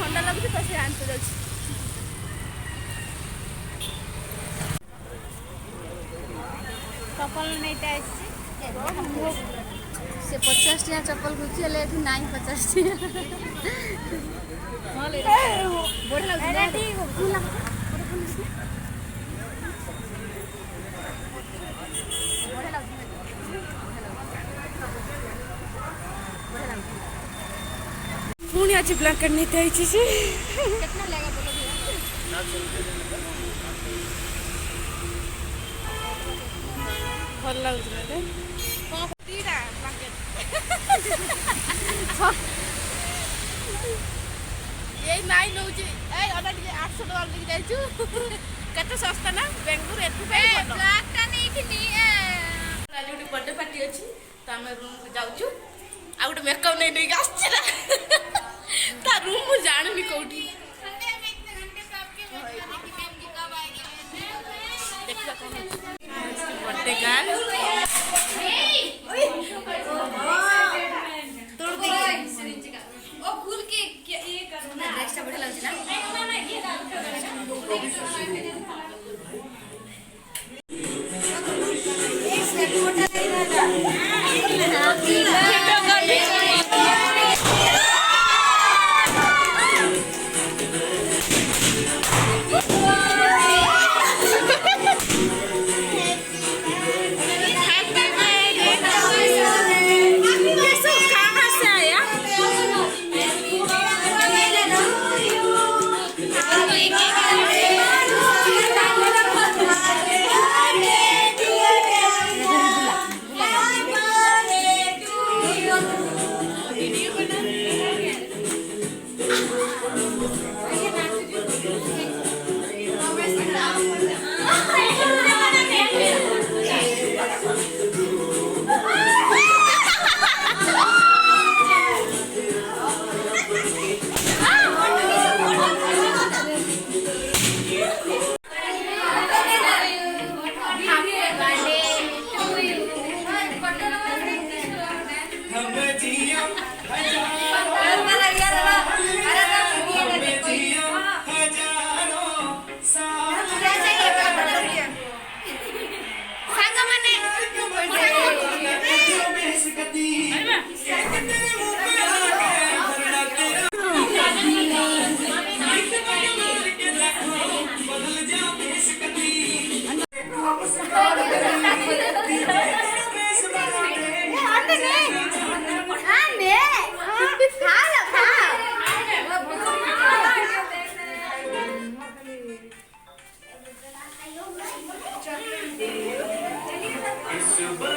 ଥଣ୍ଡା ଲାଗୁଛି ତ ସେ ଆଣିତେ ଯାଉଛି। ଚପଲ ନେଇତେ ଆସିଛି ସେ 50 ଟଙ୍କା ଚପଲ ଖୋଜୁଛି ହେଲେ ଏଠି ନାହିଁ 50 पुणी आज ब्लैंकेट नहीं आई से कितना लेगा बोलो भल लगे ये नाई नौ 800 टका लेके जाइछु केते सस्ता ना बेंगलुरु एथु पे ब्लैक का नहीं थी काली उठी बर्थडे पार्टी अछि त हम रूम को जाउछु आ उठे मेकअप नहीं नहीं आछि ना ता रूम मु जानुनी कोठी देखला कोन बर्थडे गर्ल तोड़ दे ओ फूल के ये करो ना ड्रेस बढ़िया लगछ ना ये डाल Super